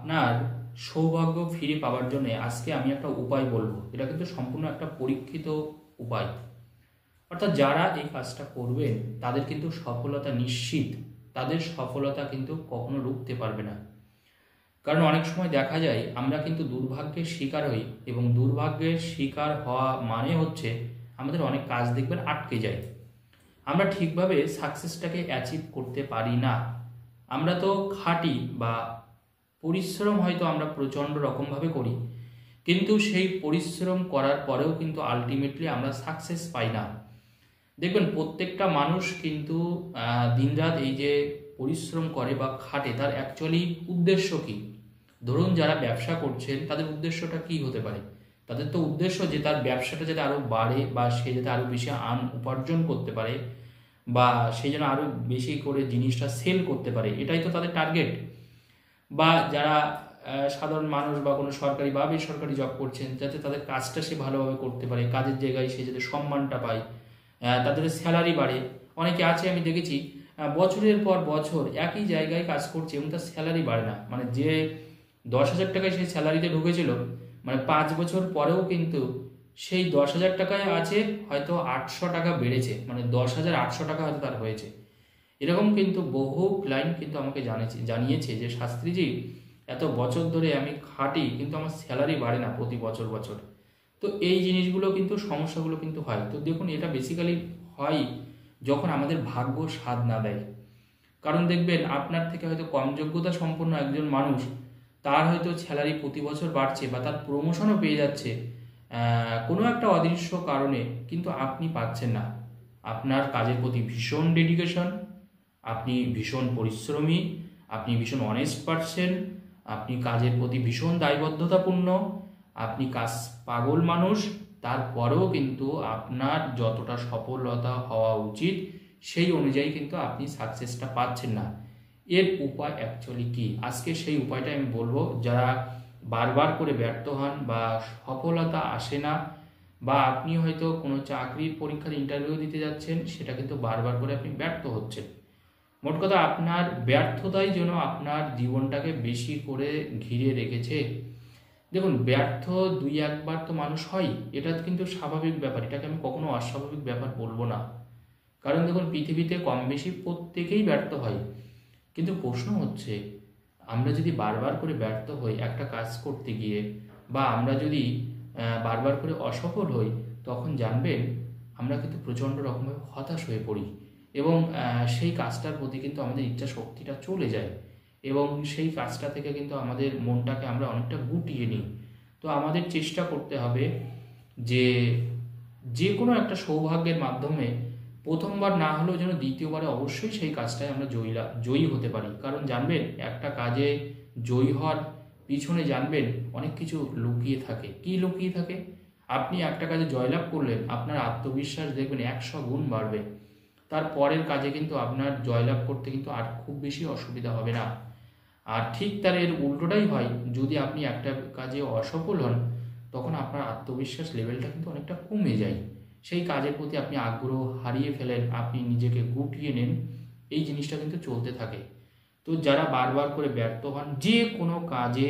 আপনার সৌভাগ্য ফিরে পাওয়ার জন্য আজকে আমি একটা উপায় বলবো। এটা কিন্তু সম্পূর্ণ একটা পরীক্ষিত উপায়। অর্থাৎ যারা এই কাজটা করবেন তাদের কিন্তু সফলতা নিশ্চিত। তাদের সফলতা কিন্তু কখনো রুখতে পারবে না। কারণ অনেক সময় দেখা যায় আমরা কিন্তু দুর্ভাগ্যের শিকার হই, এবং দুর্ভাগ্যের শিকার হওয়া মানে হচ্ছে আমাদের অনেক কাজ দেখবেন আটকে যায়। আমরা ঠিকভাবে সাকসেসটাকে অ্যাচিভ করতে পারি না। আমরা তো খাটি বা পরিশ্রম হয়তো আমরা প্রচণ্ড রকমভাবে করি, কিন্তু সেই পরিশ্রম করার পরেও কিন্তু আলটিমেটলি আমরা সাকসেস পাই না। দেখবেন প্রত্যেকটা মানুষ কিন্তু দিনরাত এই যে পরিশ্রম করে বা খাটে, তার অ্যাকচুয়ালি উদ্দেশ্য কী? ধরুন যারা ব্যবসা করছেন তাদের উদ্দেশ্যটা কী হতে পারে? তাদের তো উদ্দেশ্য যে তার ব্যবসাটা যাতে আরও বাড়ে, বা সে যাতে আরও বেশি উপার্জন করতে পারে, বা সে যেন আরও বেশি করে জিনিসটা সেল করতে পারে, এটাই তো তাদের টার্গেট। বা যারা সাধারণ মানুষ বা কোনো সরকারি বা বেসরকারি জব করছেন, যাতে তাদের কাজটা সে ভালোভাবে করতে পারে, কাজের জায়গায় সে যাতে সম্মানটা পায়, তাদের স্যালারি বাড়ে। অনেকে আছে আমি দেখেছি বছরের পর বছর একই জায়গায় কাজ করছে এবং তার স্যালারি বাড়ে না। মানে যে 10,000 টাকায় সেই স্যালারিতে ঢুকেছিল, মানে 5 বছর পরেও কিন্তু সেই 10,000 টাকায় আছে, হয়তো 800 টাকা বেড়েছে, মানে 10,800 টাকা হয়তো তার হয়েছে। এরকম কিন্তু বহু ক্লায়েন্ট কিন্তু আমাকে জানিয়েছে যে শাস্ত্রীজি, এত বছর ধরে আমি খাটি কিন্তু আমার স্যালারি বাড়ে না প্রতি বছর বছর। তো এই জিনিসগুলো কিন্তু সমস্যাগুলো কিন্তু হয়। তো দেখুন, এটা বেসিক্যালি হয় যখন আমাদের ভাগ্য সাথ না দেয়। কারণ দেখবেন আপনার থেকে হয়তো কম যোগ্যতা সম্পন্ন একজন মানুষ, তার হয়তো স্যালারি প্রতি বছর বাড়ছে বা তার প্রমোশনও পেয়ে যাচ্ছে কোনো একটা অদৃশ্য কারণে, কিন্তু আপনি পাচ্ছেন না। আপনার কাজের প্রতি ভীষণ ডেডিকেশন, আপনি ভীষণ পরিশ্রমী, আপনি ভীষণ অনেস্ট পারসন, আপনি কাজের প্রতি ভীষণ দায়বদ্ধতাপূর্ণ, আপনি কাজ পাগল মানুষ, তারপরেও কিন্তু আপনার যতটা সফলতা হওয়া উচিত সেই অনুযায়ী কিন্তু আপনি সাকসেসটা পাচ্ছেন না। এর উপায় অ্যাকচুয়ালি কী? আজকে সেই উপায়টা আমি বলবো। যারা বারবার করে ব্যর্থ হন বা সফলতা আসে না, বা আপনি হয়তো কোনো চাকরির পরীক্ষার ইন্টারভিউ দিতে যাচ্ছেন, সেটা কিন্তু বারবার করে আপনি ব্যর্থ হচ্ছেন। মোট কথা, আপনার ব্যর্থতাই যেন আপনার জীবনটাকে বেশি করে ঘিরে রেখেছে। দেখুন, ব্যর্থ 2-1 বার তো মানুষ হয়, এটা কিন্তু স্বাভাবিক ব্যাপার, এটাকে আমি কখনো অস্বাভাবিক ব্যাপার বলবো না। কারণ দেখুন, পৃথিবীতে কম বেশি প্রত্যেকেই ব্যর্থ হয়। কিন্তু প্রশ্ন হচ্ছে, আমরা যদি বারবার করে ব্যর্থ হই একটা কাজ করতে গিয়ে, বা আমরা যদি বারবার করে অসফল হই, তখন জানবেন আমরা কিন্তু প্রচণ্ড রকমভাবে হতাশ হয়ে পড়ি, এবং সেই কাজটার প্রতি কিন্তু আমাদের ইচ্ছা শক্তিটা চলে যায়, এবং সেই কাজটা থেকে কিন্তু আমাদের মনটাকে আমরা অনেকটা গুটিয়ে নিই। তো আমাদের চেষ্টা করতে হবে যে যে কোনো একটা সৌভাগ্যের মাধ্যমে প্রথমবার না হলেও যেন দ্বিতীয়বারে অবশ্যই সেই কাজটায় আমরা জয়ী হতে পারি। কারণ জানবেন, একটা কাজে জয়ী হওয়ার পিছনে জানবেন অনেক কিছু লুকিয়ে থাকে। কি লুকিয়ে থাকে? আপনি একটা কাজে জয়লাভ করলেন, আপনার আত্মবিশ্বাস দেখবেন 100 গুণ বাড়বে। তার পরের কাজে কিন্তু আপনার জয়লাভ করতে কিন্তু আর খুব বেশি অসুবিধা হবে না। আর ঠিক তার এর উল্টোটাই হয়, যদি আপনি একটা কাজে অসফল হন, তখন আপনার আত্মবিশ্বাস লেভেলটা কিন্তু অনেকটা কমে যায়। সেই কাজের প্রতি আপনি আগ্রহ হারিয়ে ফেলেন, আপনি নিজেকে গুটিয়ে নেন, এই জিনিসটা কিন্তু চলতে থাকে। তো যারা বারবার করে ব্যর্থ হন, যে কোনো কাজে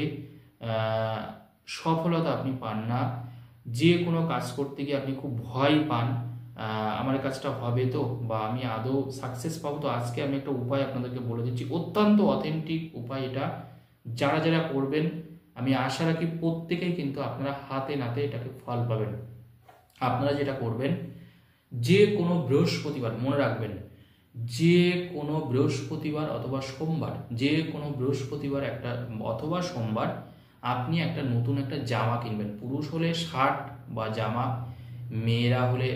সফলতা আপনি পান না, যে কোনো কাজ করতে গিয়ে আপনি খুব ভয় পান, আমার কাজটা হবে তো, বা আমি আদৌ সাকসেস পাবো তো, আজকে আমি একটা উপায় আপনাদেরকে বলে দিচ্ছি, অত্যন্ত অথেন্টিক উপায় এটা। যারা যারা করবেন, আমি আশা রাখি প্রত্যেকেই কিন্তু আপনারা হাতে নাতে এটাকে ফল পাবেন। আপনারা যেটা করবেন, যে কোনো বৃহস্পতিবার, মনে রাখবেন, যে কোনো বৃহস্পতিবার অথবা সোমবার, যে কোনো বৃহস্পতিবার একটা অথবা সোমবার আপনি একটা নতুন একটা জামা কিনবেন। পুরুষ হলে শার্ট বা জামা, মেয়েরা হলে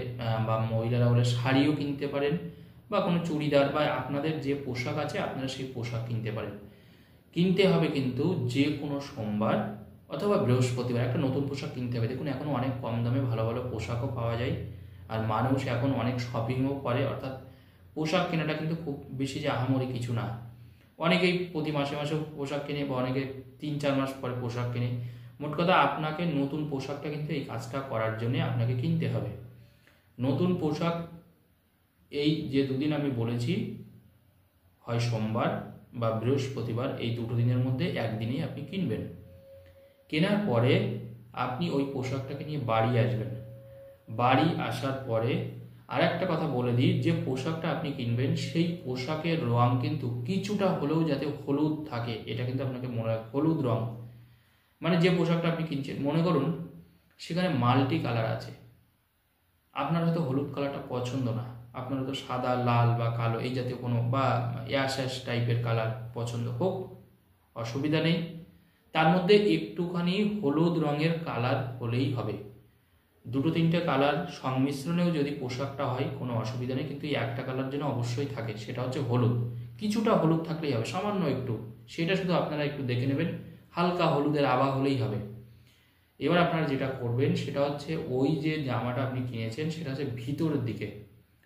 বা মহিলারা হলে শাড়িও কিনতে পারেন, বা কোনো চুড়িদার, বা আপনাদের যে পোশাক আছে আপনারা সেই পোশাক কিনতে পারেন। কিনতে হবে কিন্তু যে কোনো সোমবার অথবা বৃহস্পতিবার একটা নতুন পোশাক কিনতে হবে। দেখুন, এখন অনেক কম দামে ভালো ভালো পোশাকও পাওয়া যায়, আর মানুষ এখন অনেক শপিংও করে। অর্থাৎ পোশাক কেনাটা কিন্তু খুব বেশি যে আহামরি কিছু না। অনেকেই প্রতি মাসে মাসে পোশাক কেনে, বা অনেকে 3-4 মাস পরে পোশাক কেনে। মোট কথা, আপনাকে নতুন পোশাকটা কিন্তু এই কাজটা করার জন্য আপনাকে কিনতে হবে। নতুন পোশাক এই যে দুদিন আমি বলেছি, হয় সোমবার বা বৃহস্পতিবার এই দুটো দিনের মধ্যে একদিনেই আপনি কিনবেন। কেনার পরে আপনি ওই পোশাকটাকে নিয়ে বাড়ি আসবেন। বাড়ি আসার পরে আর একটা কথা বলে দিই, যে পোশাকটা আপনি কিনবেন সেই পোশাকের রং কিন্তু কিছুটা হলেও যাতে হলুদ থাকে, এটা কিন্তু আপনাকে মনে রাখবে। হলুদ রং মানে যে পোশাকটা আপনি কিনছেন, মনে করুন সেখানে মাল্টি কালার আছে, আপনার হয়তো হলুদ কালারটা পছন্দ না, আপনার হয়তো সাদা, লাল বা কালো এই জাতীয় কোনো বা অ্যাশ অ্যাশ টাইপের কালার পছন্দ, হোক, অসুবিধা নেই। তার মধ্যে একটুখানি হলুদ রঙের কালার হলেই হবে। দুটো তিনটে কালার সংমিশ্রণেও যদি পোশাকটা হয় কোনো অসুবিধা নেই, কিন্তু এই একটা কালার যেন অবশ্যই থাকে, সেটা হচ্ছে হলুদ। কিছুটা হলুদ থাকলেই হবে, সামান্য একটু, সেটা শুধু আপনারা একটু দেখে নেবেন, হালকা হলুদের আভা হলেই হবে। এবার আপনারা যেটা করবেন সেটা হচ্ছে ওই যে জামাটা আপনি কিনেছেন সেটা হচ্ছে ভিতরের দিকে,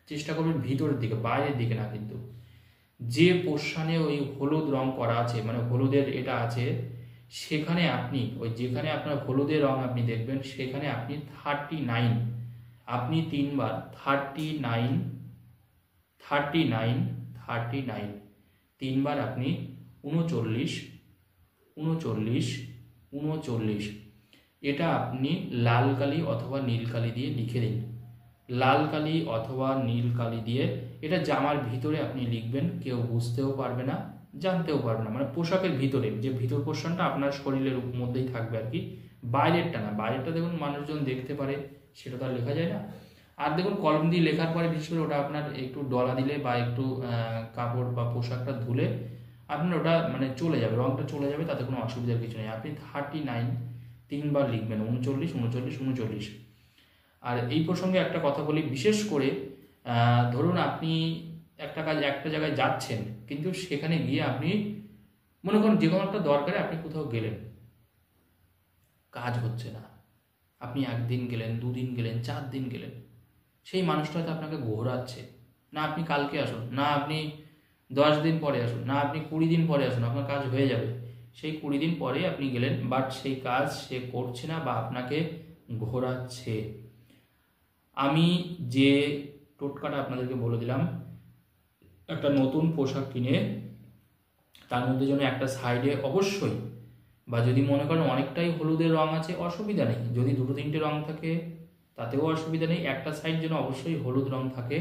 চেষ্টা করবেন ভিতরের দিকে, বাইরের দিকে না। কিন্তু যে পোর্শনে ওই হলুদ রং করা আছে, মানে হলুদের এটা আছে, সেখানে আপনি ওই যেখানে আপনার হলুদের রং আপনি দেখবেন সেখানে আপনি 39, আপনি 3 বার 39 39 39 3 বার আপনি 39 39 39 এটা আপনি লাল কালি অথবা নীল কালি দিয়ে লিখে দিন। লাল কালি অথবা নীল কালি দিয়ে এটা জামার ভিতরে আপনি লিখবেন, কেউ বুঝতেও পারবে না, জানতেও পারবে না, মানে পোশাকের ভিতরে যে ভিতর পোর্শনটা আপনার শরীরের মধ্যেই থাকবে আর কি, বাইরেরটা না। বাইরেরটা দেখুন মানুষজন দেখতে পারে, সেটা তো আর লেখা যায় না। আর দেখুন কলম দিয়ে লেখার পরে বিশেষ করে ওটা আপনার একটু ডলা দিলে বা একটু কাপড় বা পোশাকটা ধুলে আপনার ওটা মানে চলে যাবে, রংটা চলে যাবে, তাতে কোনো অসুবিধার কিছু নেই। আপনি 39 3 বার লিখবেন, 39 39 39। আর এই প্রসঙ্গে একটা কথা বলি, বিশেষ করে ধরুন আপনি একটা জায়গায় যাচ্ছেন, কিন্তু সেখানে গিয়ে আপনি মনে করেন যে কোনো একটা দরকারে আপনি কোথাও গেলেন, কাজ হচ্ছে না, আপনি 1 দিন গেলেন, 2 দিন গেলেন, 4 দিন গেলেন, সেই মানুষটা হয়তো আপনাকে ঘোরাচ্ছে, না আপনি কালকে আসুন, না আপনি 10 দিন পরে আসুন, না আপনি 20 দিন পরে আসুন, আপনার কাজ হয়ে যাবে। সেই 20 দিন পরে আপনি গেলেন, বাট সেই কাজ সে করছে না বা আপনাকে ঘোরাচ্ছে। আমি যে টোটকাটা আপনাদেরকে বলে দিলাম, একটা নতুন পোশাক কিনে তার মধ্যে যেন একটা সাইডে অবশ্যই, বা যদি মনে করেন অনেকটাই হলুদের রং আছে অসুবিধা নেই, যদি 2-3টে রং থাকে তাতেও অসুবিধা নেই, একটা সাইড যেন অবশ্যই হলুদ রং থাকে।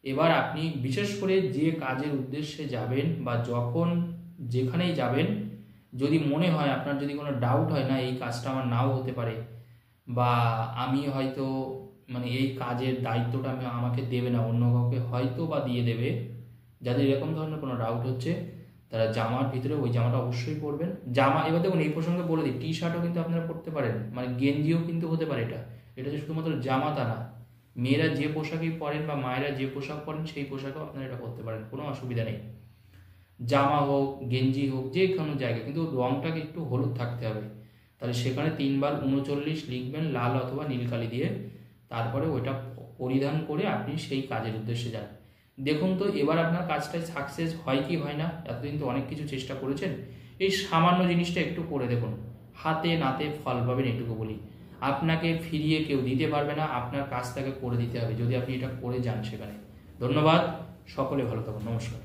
এবার আপনি বিশেষ করে যে কাজের উদ্দেশ্যে যাবেন বা যখন যেখানেই যাবেন, যদি মনে হয় আপনার, যদি কোনো ডাউট হয় না এই কাজটা আমার নাও হতে পারে, বা আমি হয়তো মানে এই কাজের দায়িত্বটা আমাকে দেবে না, অন্য কাউকে হয়তো বা দিয়ে দেবে, যাদের এরকম ধরনের কোনো ডাউট হচ্ছে তারা জামার ভিতরে ওই জামাটা অবশ্যই পরবেন। জামা, এবার দেখুন এই প্রসঙ্গে বলে দিই, টি শার্টও কিন্তু আপনারা পরতে পারেন, মানে গেঞ্জিও কিন্তু হতে পারে। এটা যে শুধুমাত্র জামা তা না, মেয়েরা যে পোশাকই পরেন বা মায়েরা যে পোশাক পরেন সেই পোশাকও আপনারা এটা করতে পারেন, কোনো অসুবিধা নেই। জামা হোক, গেঞ্জি হোক, যে কোনো জায়গায়, কিন্তু রংটাকে একটু হলুদ থাকতে হবে। তাহলে সেখানে 3 বার 39 লিখবেন লাল অথবা নীল কালি দিয়ে, তারপরে ওইটা পরিধান করে আপনি সেই কাজের উদ্দেশ্যে যান। দেখুন তো এবার আপনার কাজটায় সাকসেস হয় কি হয় না। এতদিন তো অনেক কিছু চেষ্টা করেছেন, এই সামান্য জিনিসটা একটু করে দেখুন, হাতে নাতে ফল পাবেন। এটুকু বলি, আপনাকে ফিরিয়ে কেউ দিতে পারবে না, আপনার কাজটাকে করে দিতে হবে যদি আপনি এটা করে যান সেখানে। ধন্যবাদ, সকলে ভালো থাকুন, নমস্কার।